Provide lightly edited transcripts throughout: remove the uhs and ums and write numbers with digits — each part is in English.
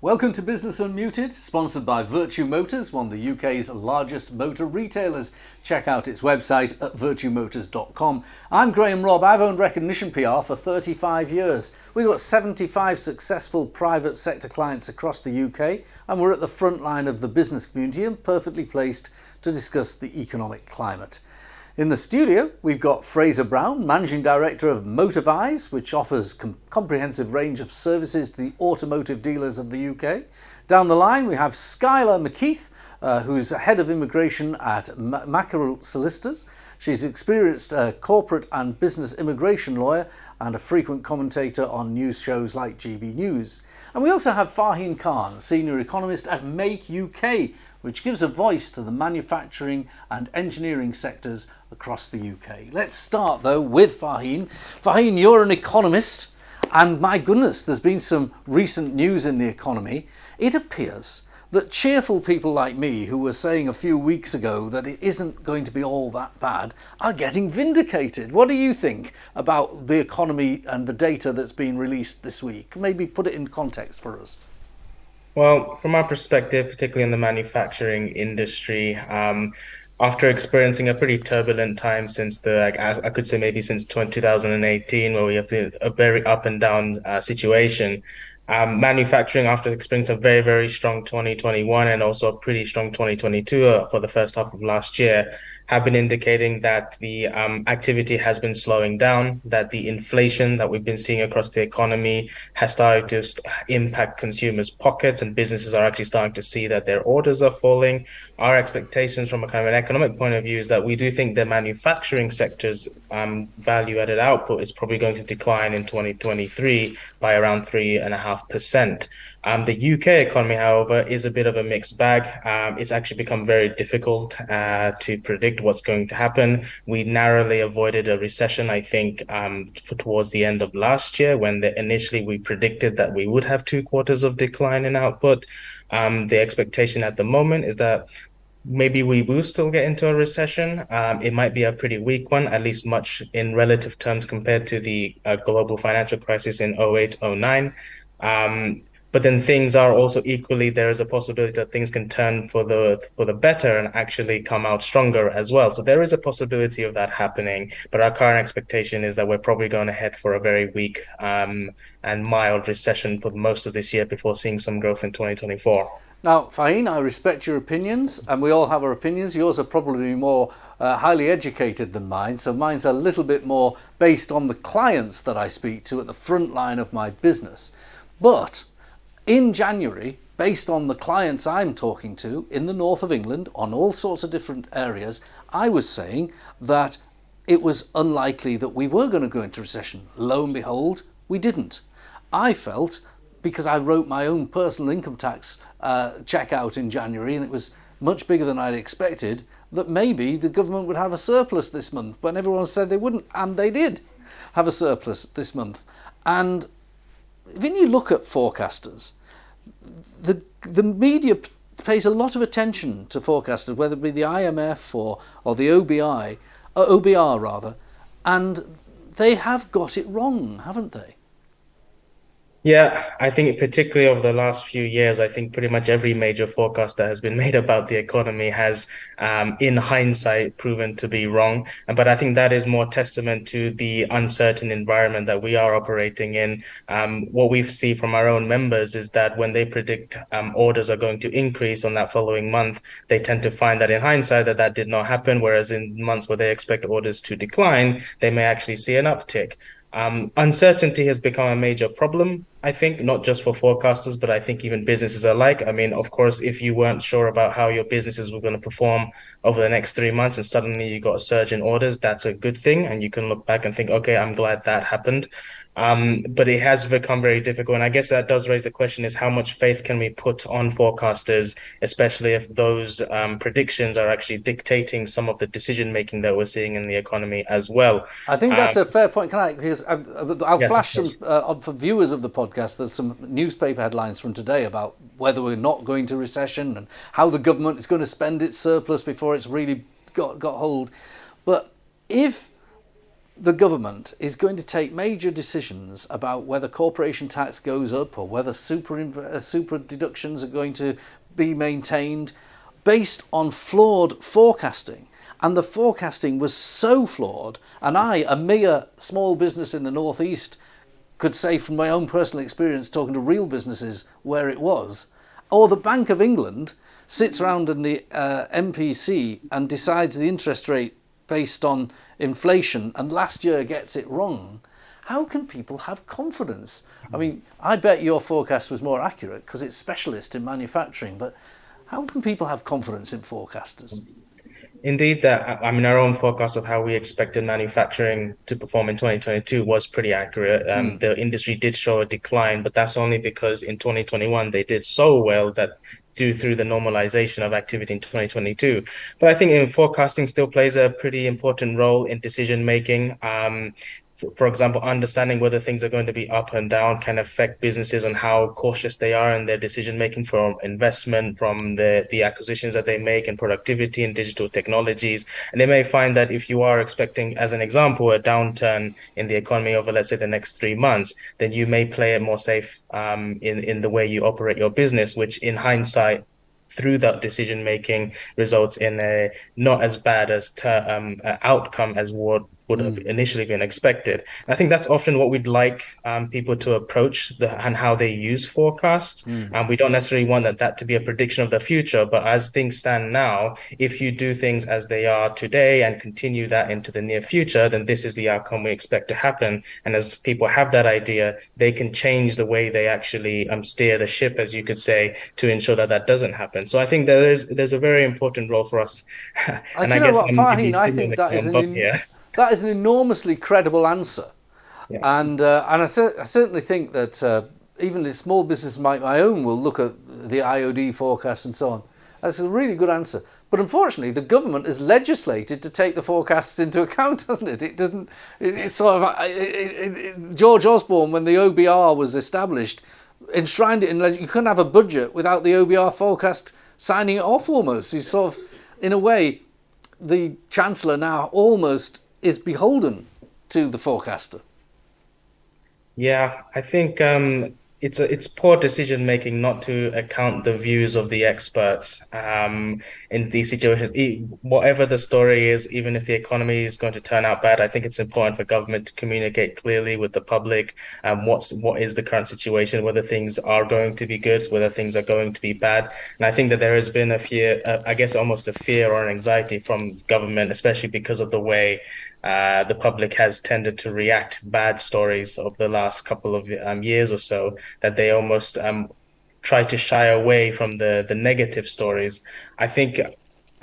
Welcome to Business Unmuted, sponsored by Virtue Motors, one of the UK's largest motor retailers. Check out its website at virtuemotors.com. I'm Graham Robb. I've owned Recognition PR for 35 years. We've got 75 successful private sector clients across the UK, and we're at the front line of the business community and perfectly placed to discuss the economic climate. In the studio, we've got Fraser Brown, Managing Director of MotorVise, which offers a comprehensive range of services to the automotive dealers of the UK. Down the line, we have Skylar McKeith, who's Head of Immigration at Mackrell Solicitors. She's an experienced corporate and business immigration lawyer and a frequent commentator on news shows like GB News. And we also have Fhaheen Khan, Senior Economist at Make UK, which gives a voice to the manufacturing and engineering sectors across the UK. Let's start though with Fhaheen. Fhaheen, you're an economist, and my goodness, there's been some recent news in the economy. It appears that cheerful people like me, who were saying a few weeks ago that it isn't going to be all that bad, are getting vindicated. What do you think about the economy and the data that's been released this week? Maybe put it in context for us. Well, from our perspective, particularly in the manufacturing industry, after experiencing a pretty turbulent time since I could say maybe since 2018, where we have been a very up and down situation, manufacturing, after experiencing a very, very strong 2021 and also a pretty strong 2022 for the first half of last year, have been indicating that the activity has been slowing down, that the inflation that we've been seeing across the economy has started to impact consumers' pockets, and businesses are actually starting to see that their orders are falling. Our expectations from a kind of an economic point of view is that we do think the manufacturing sector's value-added output is probably going to decline in 2023 by around 3.5%. The UK economy, however, is a bit of a mixed bag. It's actually become very difficult to predict what's going to happen. We narrowly avoided a recession, I think, towards the end of last year, when initially we predicted that we would have 2 quarters of decline in output. The expectation at the moment is that maybe we will still get into a recession. It might be a pretty weak one, at least much in relative terms compared to the global financial crisis in 08, 09. But then things are also equally, there is a possibility that things can turn for the better and actually come out stronger as well. So there is a possibility of that happening. But our current expectation is that we're probably going to head for a very weak and mild recession for most of this year before seeing some growth in 2024. Now, Fhaheen, I respect your opinions, and we all have our opinions. Yours are probably more highly educated than mine, so mine's a little bit more based on the clients that I speak to at the front line of my business. But in January, based on the clients I'm talking to in the north of England, on all sorts of different areas, I was saying that it was unlikely that we were going to go into recession. Lo and behold, we didn't. I felt, because I wrote my own personal income tax check out in January, and it was much bigger than I'd expected, that maybe the government would have a surplus this month, but everyone said they wouldn't, and they did have a surplus this month. And when you look at forecasters, the media pays a lot of attention to forecasters, whether it be the IMF or the OBR rather, and they have got it wrong, haven't they? Yeah, I think particularly over the last few years, I think pretty much every major forecast that has been made about the economy has, in hindsight, proven to be wrong. But I think that is more testament to the uncertain environment that we are operating in. What we see from our own members is that when they predict orders are going to increase on that following month, they tend to find that in hindsight that did not happen, whereas in months where they expect orders to decline, they may actually see an uptick. Uncertainty has become a major problem, I think, not just for forecasters, but I think even businesses alike. I mean, of course, if you weren't sure about how your businesses were going to perform over the next 3 months and suddenly you got a surge in orders, that's a good thing. And you can look back and think, okay, I'm glad that happened. But it has become very difficult. And I guess that does raise the question is how much faith can we put on forecasters, especially if those predictions are actually dictating some of the decision making that we're seeing in the economy as well. I think that's a fair point. Can I? Because I'll Yes, flash of some course. for viewers of the podcast. There's some newspaper headlines from today about whether we're not going to recession and how the government is going to spend its surplus before it's really got hold. But if the government is going to take major decisions about whether corporation tax goes up or whether super deductions are going to be maintained based on flawed forecasting. And the forecasting was so flawed, and I, a mere small business in the northeast, could say from my own personal experience talking to real businesses where it was, or the Bank of England sits around in the MPC and decides the interest rate based on inflation and last year gets it wrong. How can people have confidence? I mean, I bet your forecast was more accurate because it's specialist in manufacturing, but how can people have confidence in forecasters? Indeed, our own forecast of how we expected manufacturing to perform in 2022 was pretty accurate. The industry did show a decline, but that's only because in 2021 they did so well that due through the normalization of activity in 2022. But I think forecasting still plays a pretty important role in decision making. For example, understanding whether things are going to be up and down can affect businesses on how cautious they are in their decision making from investment, from the acquisitions that they make and productivity and digital technologies. And they may find that if you are expecting, as an example, a downturn in the economy over, let's say, the next 3 months, then you may play it more safe in the way you operate your business, which in hindsight, through that decision making results in a not as bad as outcome as what would have initially been expected. I think that's often what we'd like people to approach and how they use forecasts. We don't necessarily want that to be a prediction of the future, but as things stand now, if you do things as they are today and continue that into the near future, then this is the outcome we expect to happen. And as people have that idea, they can change the way they actually steer the ship, as you could say, to ensure that that doesn't happen. So I think there's a very important role for us. And I guess what, Fhaheen, I think that is an enormously credible answer. Yeah. And I certainly think that even the small business like my own will look at the IOD forecast and so on. That's a really good answer. But unfortunately, the government has legislated to take the forecasts into account, hasn't it? It doesn't. It's sort of George Osborne, when the OBR was established, enshrined it in. You couldn't have a budget without the OBR forecast signing it off. Almost, he's sort of, in a way, the Chancellor now almost is beholden to the forecaster. Yeah, I think it's poor decision making not to account the views of the experts in these situations. Whatever the story is, even if the economy is going to turn out bad, I think it's important for government to communicate clearly with the public what is the current situation, whether things are going to be good, whether things are going to be bad. And I think that there has been a fear, I guess almost a fear or an anxiety from government, especially because of the way the public has tended to react to bad stories of the last couple of years or so, that they almost try to shy away from the negative stories.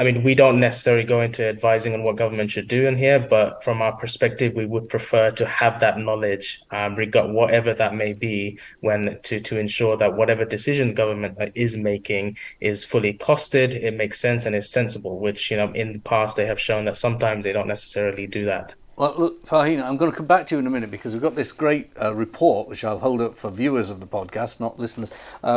I mean, we don't necessarily go into advising on what government should do in here, but from our perspective, we would prefer to have that knowledge, regard whatever that may be, when to ensure that whatever decision government is making is fully costed, it makes sense and is sensible, which, in the past they have shown that sometimes they don't necessarily do that. Well, look, Fhaheen, I'm going to come back to you in a minute because we've got this great report, which I'll hold up for viewers of the podcast, not listeners,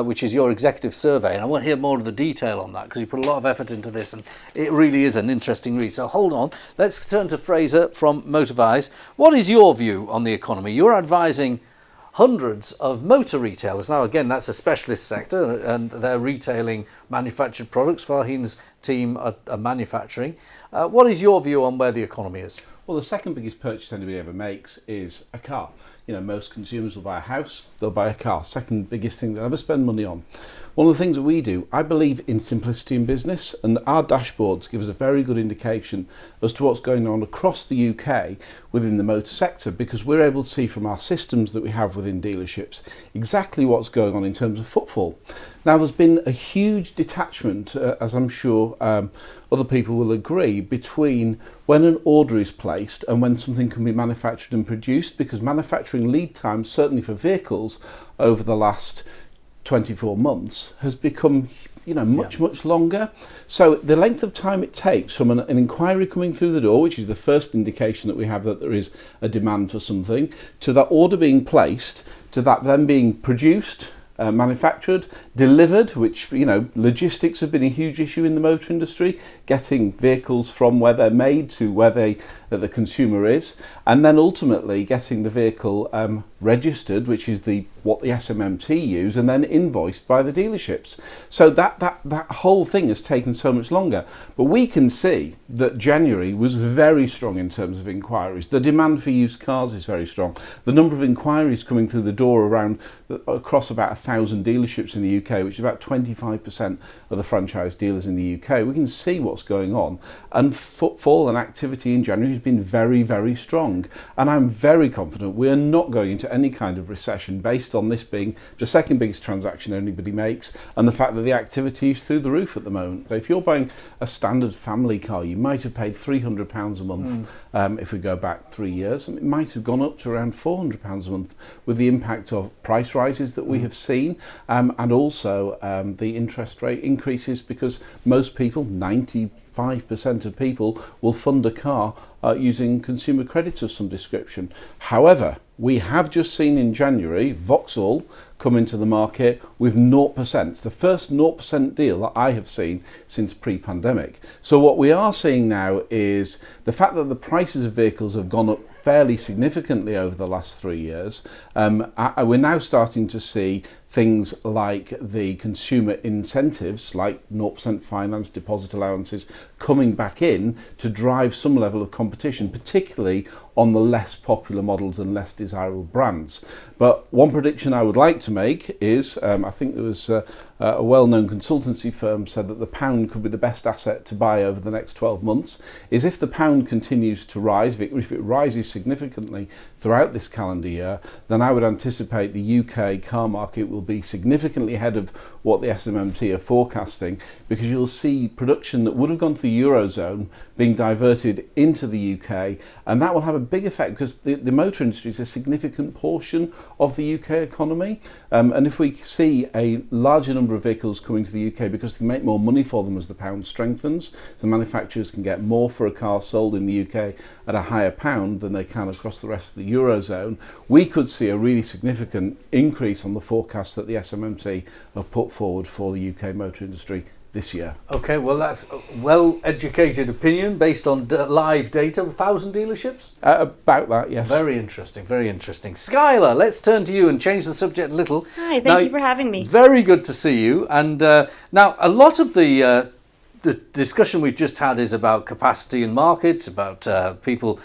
which is your executive survey. And I want to hear more of the detail on that because you put a lot of effort into this and it really is an interesting read. So hold on. Let's turn to Fraser from MotorVise. What is your view on the economy? You're advising hundreds of motor retailers. Now, again, that's a specialist sector and they're retailing manufactured products. Faheen's team are manufacturing. What is your view on where the economy is? Well, the second biggest purchase anybody ever makes is a car. Most consumers will buy a house, they'll buy a car. Second biggest thing they'll ever spend money on. One of the things that we do, I believe in simplicity in business, and our dashboards give us a very good indication as to what's going on across the UK within the motor sector, because we're able to see from our systems that we have within dealerships exactly what's going on in terms of footfall. Now, there's been a huge detachment, as I'm sure other people will agree, between when an order is placed and when something can be manufactured and produced, because manufacturing lead times, certainly for vehicles, over the last 24 months has become much longer. So the length of time it takes from an inquiry coming through the door, which is the first indication that we have that there is a demand for something, to that order being placed, to that then being produced, manufactured, delivered, which, logistics have been a huge issue in the motor industry, getting vehicles from where they're made to where they that the consumer is, and then ultimately getting the vehicle registered, which is what the SMMT use, and then invoiced by the dealerships. So that whole thing has taken so much longer. But we can see that January was very strong in terms of inquiries. The demand for used cars is very strong. The number of inquiries coming through the door across about 1,000 dealerships in the UK, which is about 25% of the franchise dealers in the UK. We can see what's going on, and footfall and activity in January has been very, very strong. And I'm very confident we are not going into any kind of recession based on this being the second biggest transaction anybody makes, and the fact that the activity is through the roof at the moment. So if you're buying a standard family car, you might have paid £300 a month if we go back 3 years, and it might have gone up to around £400 a month with the impact of price rises that we have seen, and also the interest rate increases, because most people, 95% of people, will fund a car using consumer credit of some description. However, we have just seen in January Vauxhall come into the market with 0%, the first 0% deal that I have seen since pre-pandemic. So what we are seeing now is the fact that the prices of vehicles have gone up fairly significantly over the last 3 years. We're now starting to see things like the consumer incentives, like 0% finance, deposit allowances, coming back in to drive some level of competition, particularly on the less popular models and less desirable brands. But one prediction I would like to make is, I think there was a well-known consultancy firm said that the pound could be the best asset to buy over the next 12 months, is if the pound continues to rise, if it rises significantly throughout this calendar year, then I would anticipate the UK car market will be significantly ahead of what the SMMT are forecasting, because you'll see production that would have gone to the Eurozone being diverted into the UK, and that will have a big effect because the motor industry is a significant portion of the UK economy, and if we see a larger number of vehicles coming to the UK because they can make more money for them as the pound strengthens, so manufacturers can get more for a car sold in the UK at a higher pound than they can across the rest of the Eurozone, we could see a really significant increase on the forecast that the SMMT have put forward for the UK motor industry this year. Okay, well that's a well-educated opinion based on live data. 1,000 dealerships? About that, yes. Very interesting, very interesting. Skylar, let's turn to you and change the subject a little. Hi, thank you for having me. Very good to see you. And now a lot of the discussion we've just had is about capacity in markets, about people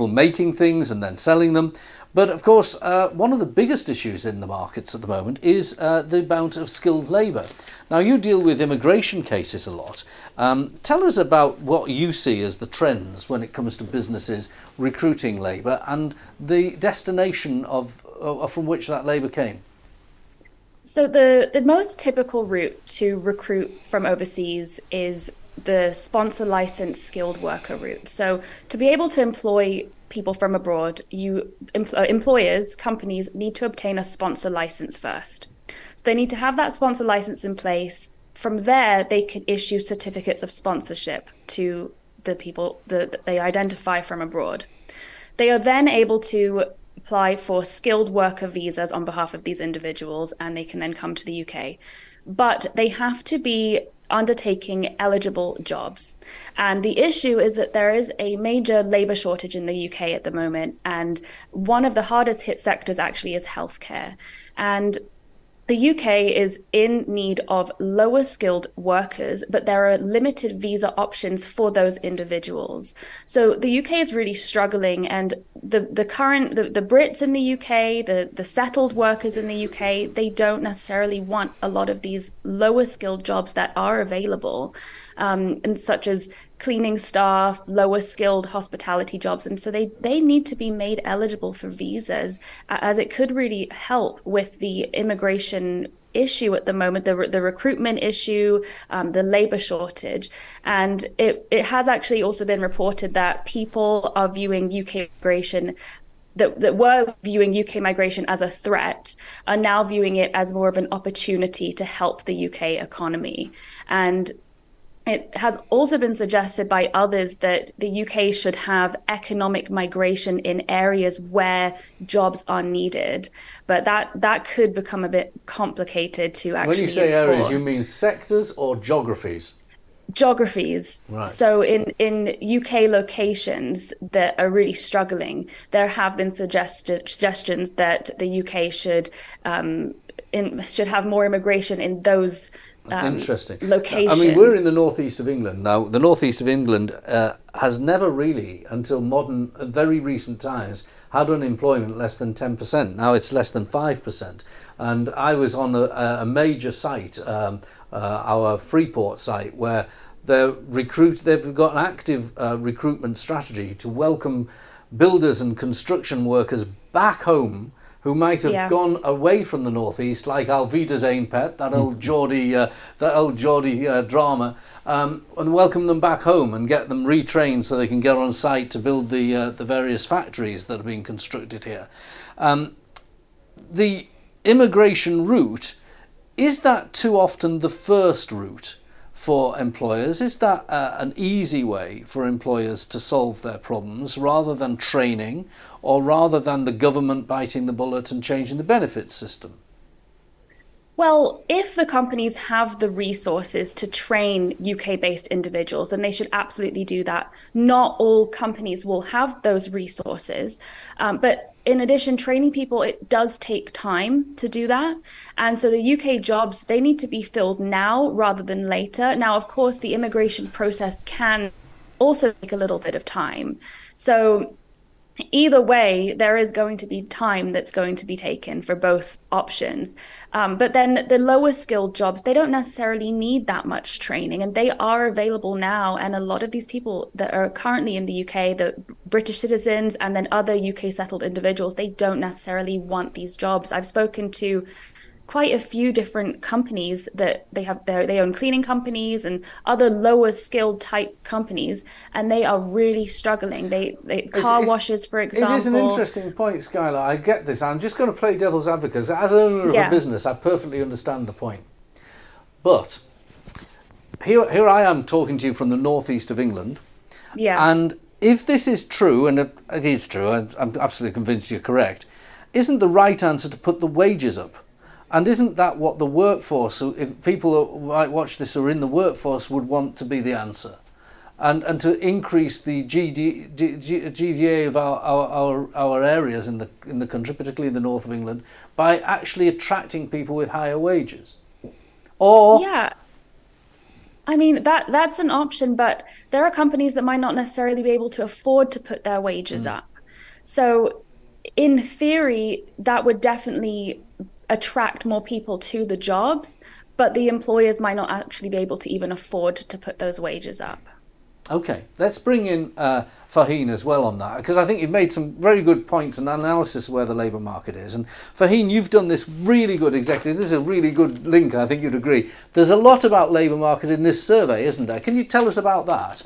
making things and then selling them. But of course, one of the biggest issues in the markets at the moment is the amount of skilled labour. Now, you deal with immigration cases a lot. Tell us about what you see as the trends when it comes to businesses recruiting labour and the destination from which that labour came. So the most typical route to recruit from overseas is the sponsor licensed skilled worker route. So to be able to employ people from abroad, employers, companies need to obtain a sponsor license first. So they need to have that sponsor license in place. From there, they can issue certificates of sponsorship to the people that they identify from abroad. They are then able to apply for skilled worker visas on behalf of these individuals, and they can then come to the UK. But they have to be undertaking eligible jobs. And the issue is that there is a major labour shortage in the UK at the moment, and one of the hardest hit sectors actually is healthcare. And the UK is in need of lower skilled workers, but there are limited visa options for those individuals. So the UK is really struggling, and the Brits in the UK, the settled workers in the UK, they don't necessarily want a lot of these lower skilled jobs that are available, and such as cleaning staff, lower skilled hospitality jobs. And so they need to be made eligible for visas, as it could really help with the immigration issue at the moment, the recruitment issue, the labor shortage. And it has actually also been reported that people are viewing UK migration that were viewing UK migration as a threat are now viewing it as more of an opportunity to help the UK economy. And it has also been suggested by others that the UK should have economic migration in areas where jobs are needed. But that could become a bit complicated to actually When you say enforce. areas, you mean sectors or geographies? geographies. Right. So in UK locations that are really struggling, there have been suggestions that the UK should have more immigration in those Interesting. I mean, we're in locations. the northeast of England now. The northeast of England has never really, until very recent times, had unemployment less than 10%. Now it's less than 5%. And I was on a major site, our Freeport site, where they've got an active recruitment strategy to welcome builders and construction workers back home who might have gone away from the northeast, like Alvida Zaynpet, that old Geordie drama, and welcome them back home and get them retrained so they can get on site to build the various factories that are being constructed here. The immigration route, is that too often the first route for employers? Is that an easy way for employers to solve their problems rather than training, or rather than the government biting the bullet and changing the benefits system? Well, if the companies have the resources to train UK-based individuals, then they should absolutely do that. Not all companies will have those resources, but in addition, training people, it does take time to do that. And so the UK jobs, they need to be filled now rather than later. Now, of course, the immigration process can also take a little bit of time. So either way, there is going to be time that's going to be taken for both options. But then the lower skilled jobs, they don't necessarily need that much training, and they are available now. And a lot of these people that are currently in the UK, the British citizens and then other UK settled individuals, they don't necessarily want these jobs. I've spoken to quite a few different companies that they own cleaning companies and other lower skilled type companies, and they are really struggling. They car washes, for example. It is an interesting point, Skylar. I get this. I'm just going to play devil's advocate. As an owner of a business, I perfectly understand the point. But here I am talking to you from the northeast of England. Yeah. And if this is true, and it is true, I'm absolutely convinced you're correct, isn't the right answer to put the wages up? And isn't that what the workforce, if people who might watch this are in the workforce, would want to be the answer? And to increase the GVA of our areas in the country, particularly in the north of England, by actually attracting people with higher wages? Or yeah, I mean, that's an option, but there are companies that might not necessarily be able to afford to put their wages up. So in theory, that would definitely attract more people to the jobs, but the employers might not actually be able to even afford to put those wages up. Okay, let's bring in Fhaheen as well on that, because I think you've made some very good points and analysis of where the labour market is. And Fhaheen, you've done this really good executive. This is a really good link, I think you'd agree. There's a lot about labour market in this survey, isn't there? Can you tell us about that?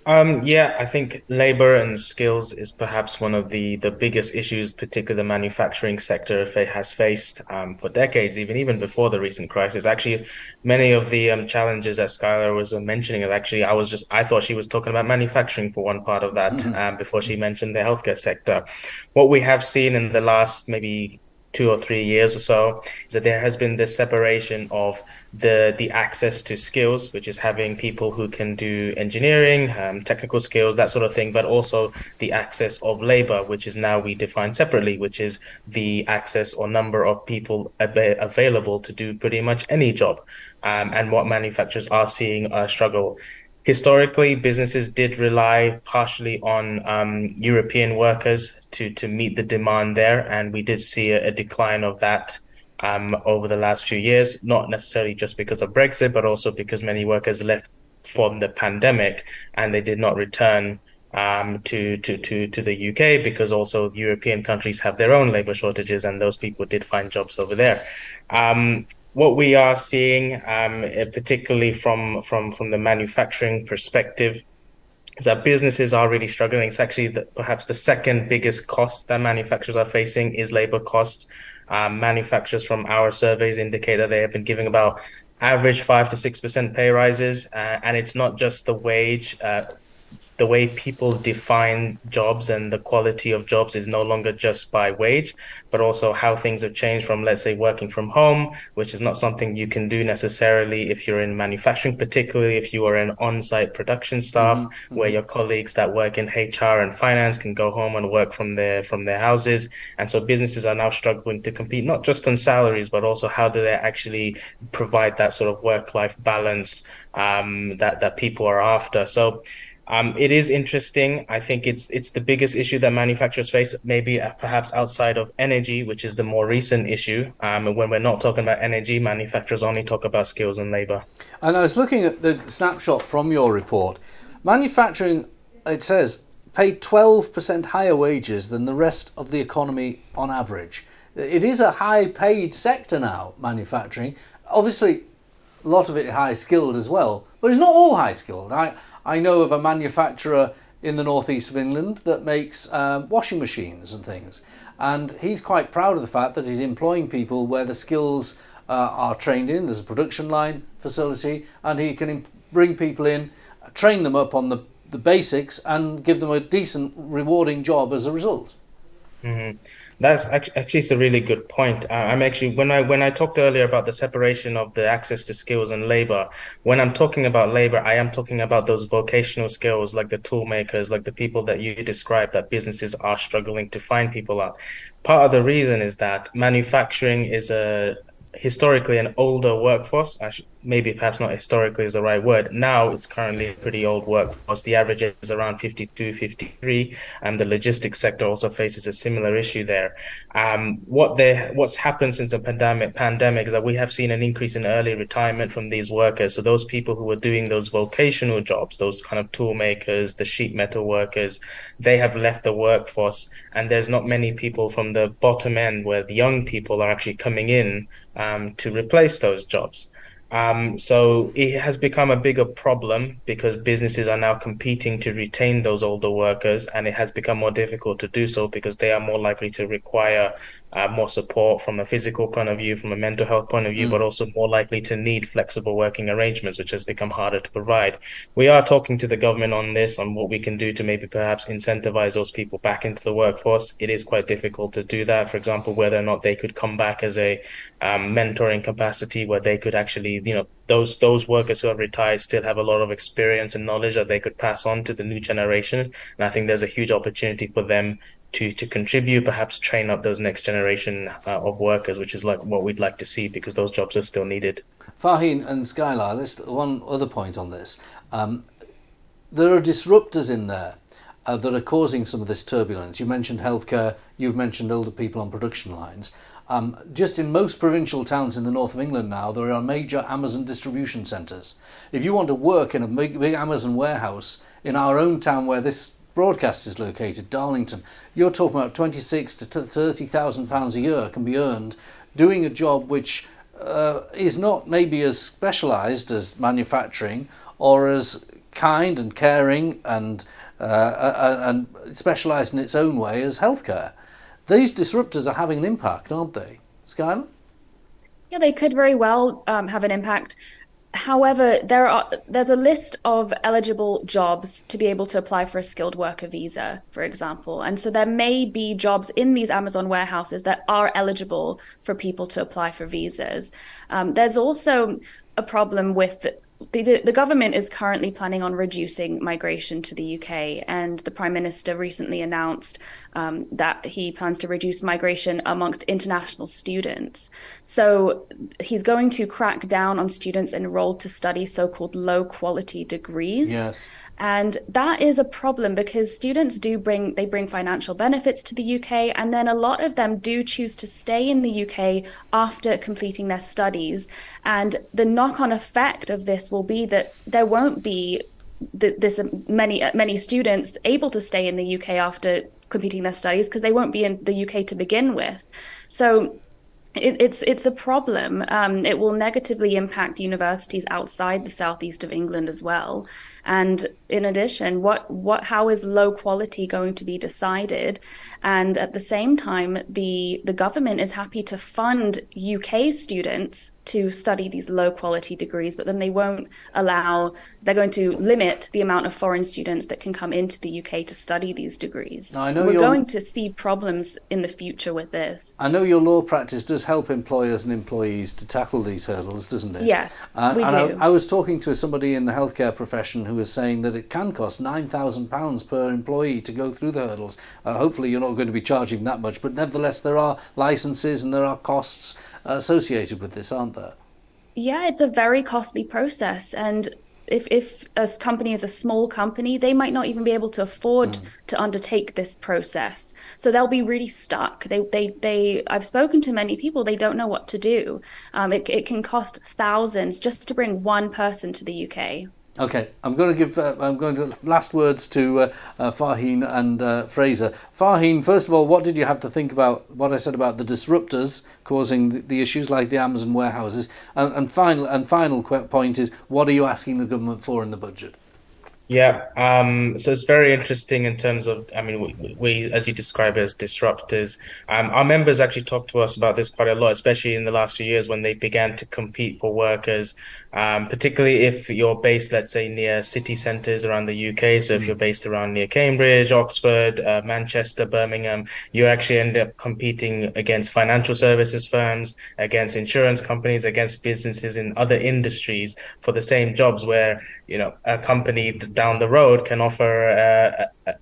Yeah, I think labor and skills is perhaps one of the biggest issues, particularly the manufacturing sector has faced for decades, even before the recent crisis. Actually, many of the challenges that Skylar was mentioning, actually, I thought she was talking about manufacturing for one part of that before she mentioned the healthcare sector. What we have seen in the last maybe 2 or 3 years or so is that there has been this separation of the access to skills, which is having people who can do engineering, technical skills, that sort of thing, but also the access of labor, which is now we define separately, which is the access or number of people available to do pretty much any job, and what manufacturers are seeing a struggle. Historically, businesses did rely partially on European workers to meet the demand there, and we did see a decline of that over the last few years, not necessarily just because of Brexit, but also because many workers left from the pandemic and they did not return to the UK, because also European countries have their own labor shortages, and those people did find jobs over there. What we are seeing, particularly from the manufacturing perspective, is that businesses are really struggling. It's actually perhaps the second biggest cost that manufacturers are facing is labor costs. Manufacturers from our surveys indicate that they have been giving about average 5 to 6% pay rises, and it's not just the wage. the way people define jobs and the quality of jobs is no longer just by wage, but also how things have changed from, let's say, working from home, which is not something you can do necessarily if you're in manufacturing, particularly if you are an on-site production staff, where your colleagues that work in HR and finance can go home and work from their houses. And so businesses are now struggling to compete, not just on salaries, but also how do they actually provide that sort of work-life balance that people are after. So it is interesting. I think it's the biggest issue that manufacturers face, maybe perhaps outside of energy, which is the more recent issue. And when we're not talking about energy, manufacturers only talk about skills and labor. And I was looking at the snapshot from your report. Manufacturing, it says, paid 12% higher wages than the rest of the economy on average. It is a high-paid sector now, manufacturing. Obviously, a lot of it high-skilled as well, but it's not all high-skilled. I know of a manufacturer in the northeast of England that makes washing machines and things, and he's quite proud of the fact that he's employing people where the skills are trained in. There's a production line facility, and he can bring people in, train them up on the basics, and give them a decent, rewarding job as a result. Mm-hmm. That's actually it's a really good point. I'm actually when I talked earlier about the separation of the access to skills and labor, when I'm talking about labor, I am talking about those vocational skills like the tool makers, like the people that you described that businesses are struggling to find people at. Part of the reason is that manufacturing is historically an older workforce. Maybe perhaps not historically is the right word. Now it's currently a pretty old workforce. The average is around 52, 53. And the logistics sector also faces a similar issue there. What's happened since the pandemic is that we have seen an increase in early retirement from these workers. So those people who were doing those vocational jobs, those kind of tool makers, the sheet metal workers, they have left the workforce. And there's not many people from the bottom end where the young people are actually coming in to replace those jobs. So it has become a bigger problem because businesses are now competing to retain those older workers, and it has become more difficult to do so because they are more likely to require more support from a physical point of view, from a mental health point of view, but also more likely to need flexible working arrangements, which has become harder to provide. We are talking to the government on this, on what we can do to maybe perhaps incentivize those people back into the workforce. It is quite difficult to do that. For example, whether or not they could come back as a mentoring capacity where they could actually, those workers who have retired still have a lot of experience and knowledge that they could pass on to the new generation. And I think there's a huge opportunity for them to contribute, perhaps train up those next generation of workers, which is like what we'd like to see because those jobs are still needed. Fhaheen and Skylar, let's one other point on this. There are disruptors in there that are causing some of this turbulence. You mentioned healthcare, you've mentioned older people on production lines. Just in most provincial towns in the north of England now, there are major Amazon distribution centres. If you want to work in a big Amazon warehouse in our own town where this broadcast is located, Darlington, you're talking about £26,000 to £30,000 a year can be earned doing a job which is not maybe as specialised as manufacturing or as kind and caring and specialised in its own way as healthcare. These disruptors are having an impact, aren't they? Skylar? Yeah, they could very well have an impact. However, there's a list of eligible jobs to be able to apply for a skilled worker visa, for example. And so there may be jobs in these Amazon warehouses that are eligible for people to apply for visas. There's also a problem with the government is currently planning on reducing migration to the UK, and the Prime Minister recently announced that he plans to reduce migration amongst international students. So he's going to crack down on students enrolled to study so-called low-quality degrees. Yes. And that is a problem because students bring financial benefits to the UK, and then a lot of them do choose to stay in the UK after completing their studies. And the knock-on effect of this will be that there won't be many students able to stay in the UK after completing their studies because they won't be in the UK to begin with. So it's a problem. It will negatively impact universities outside the southeast of England as well. And in addition, how is low quality going to be decided? And at the same time, the government is happy to fund UK students to study these low quality degrees, but then they're going to limit the amount of foreign students that can come into the UK to study these degrees. Now, I know we're going to see problems in the future with this. I know your law practice does help employers and employees to tackle these hurdles, doesn't it? Yes, we do. I was talking to somebody in the healthcare profession who was saying that it can cost £9,000 per employee to go through the hurdles. Hopefully you're not going to be charging that much, but nevertheless there are licenses and there are costs associated with this, aren't there? Yeah, it's a very costly process, and if a company is a small company, they might not even be able to afford to undertake this process. So they'll be really stuck. I've spoken to many people, they don't know what to do. It can cost thousands just to bring one person to the UK. Okay, I'm going to last words to Fhaheen and Fraser. Fhaheen, first of all, what did you have to think about what I said about the disruptors causing the issues like the Amazon warehouses? And final point is, what are you asking the government for in the budget? Yeah, so it's very interesting in terms of, I mean, we as you describe it, as disruptors, our members actually talk to us about this quite a lot, especially in the last few years when they began to compete for workers, particularly if you're based, let's say, near city centres around the UK. So if you're based around near Cambridge, Oxford, Manchester, Birmingham, you actually end up competing against financial services firms, against insurance companies, against businesses in other industries for the same jobs where, you know, a company down the road can offer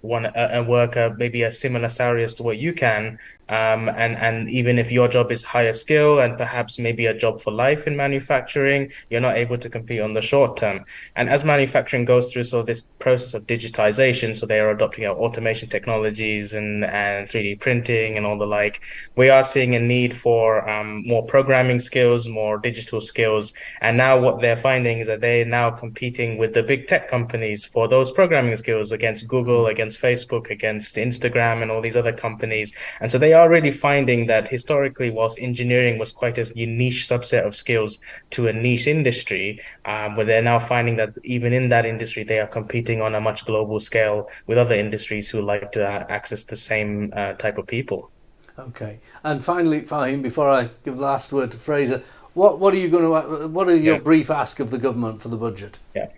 a worker maybe a similar salary as to what you can, and even if your job is higher skill and perhaps maybe a job for life in manufacturing, you're not able to compete on the short term. And as manufacturing goes through so this process of digitization, so they are adopting our automation technologies and 3D printing and all the like, we are seeing a need for more programming skills, more digital skills. And now what they're finding is that they're now competing with the big tech companies for those programming skills against Google, against Facebook, against Instagram and all these other companies. And so they are really finding that historically, whilst engineering was quite a niche subset of skills to a niche industry, where they're now finding that even in that industry, they are competing on a much global scale with other industries who like to access the same type of people. Okay. And finally, Fhaheen, before I give the last word to Fraser, what are your brief ask of the government for the budget? Yeah.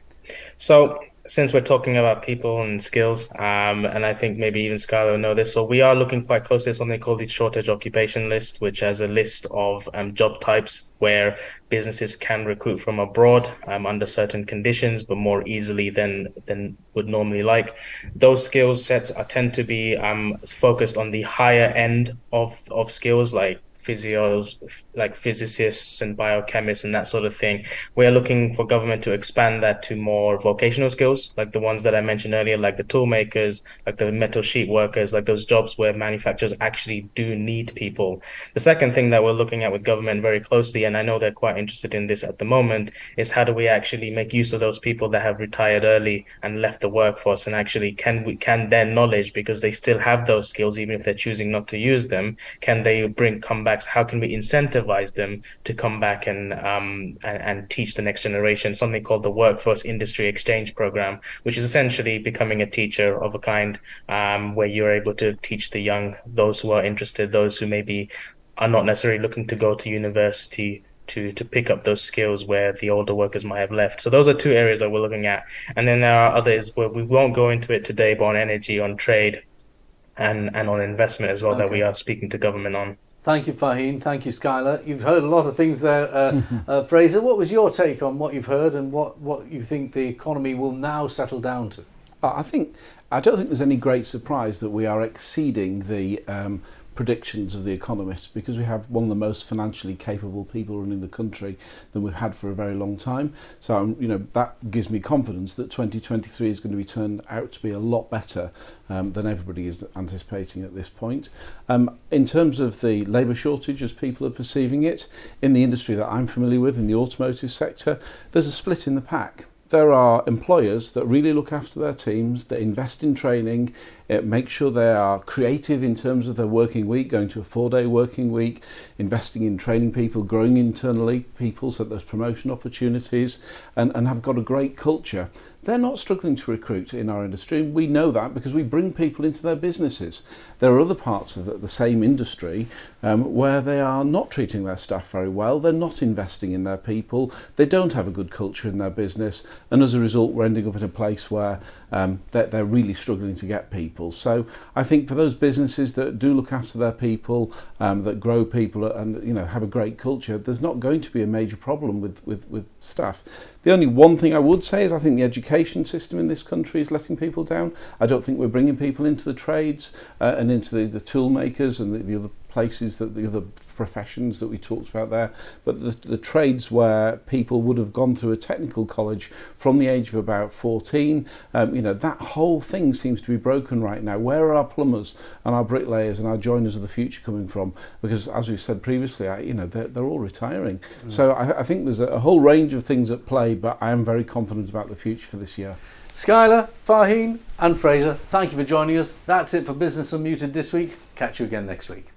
So since we're talking about people and skills, and I think maybe even Skylar will know this, so we are looking quite closely at something called the shortage occupation list, which has a list of job types where businesses can recruit from abroad under certain conditions, but more easily than would normally like. Those skill sets tend to be focused on the higher end of skills like like physicists and biochemists and that sort of thing. We're looking for government to expand that to more vocational skills, like the ones that I mentioned earlier, like the tool makers, like the metal sheet workers, like those jobs where manufacturers actually do need people. The second thing that we're looking at with government very closely, and I know they're quite interested in this at the moment, is how do we actually make use of those people that have retired early and left the workforce, and actually can their knowledge, because they still have those skills even if they're choosing not to use them, can they come back? How can we incentivize them to come back and teach the next generation? Something called the Workforce Industry Exchange Program, which is essentially becoming a teacher of a kind, where you're able to teach the young, those who are interested, those who maybe are not necessarily looking to go to university, to pick up those skills where the older workers might have left. So those are two areas that we're looking at. And then there are others where we won't go into it today, but on energy, on trade, and on investment as well, that we are speaking to government on. Thank you, Fhaheen. Thank you, Skylar. You've heard a lot of things there. Fraser, what was your take on what you've heard and what you think the economy will now settle down to? I don't think there's any great surprise that we are exceeding the predictions of the economists, because we have one of the most financially capable people running the country than we've had for a very long time. So, that gives me confidence that 2023 is going to be turned out to be a lot better than everybody is anticipating at this point. In terms of the labour shortage, as people are perceiving it, in the industry that I'm familiar with, in the automotive sector, there's a split in the pack. There are employers that really look after their teams, that invest in training, make sure they are creative in terms of their working week, going to a 4-day working week, investing in training people, growing internally people so there's promotion opportunities, and have got a great culture. they're not struggling to recruit in our industry, and we know that because we bring people into their businesses. There are other parts of the same industry where they are not treating their staff very well, they're not investing in their people, they don't have a good culture in their business, and as a result we're ending up in a place where they're really struggling to get people. So I think for those businesses that do look after their people, that grow people and have a great culture, there's not going to be a major problem with staff. The only one thing I would say is I think the education system in this country is letting people down. I don't think we're bringing people into the trades and into the tool makers and the other places, that the other professions that we talked about there, but the trades where people would have gone through a technical college from the age of about 14, that whole thing seems to be broken right now. Where are our plumbers and our bricklayers and our joiners of the future coming from? Because as we've said previously, they're all retiring. So I think there's a whole range of things at play, but I am very confident about the future for this year. Skylar, Fhaheen and Fraser, thank you for joining us. That's it for Business Unmuted this week. Catch you again next week.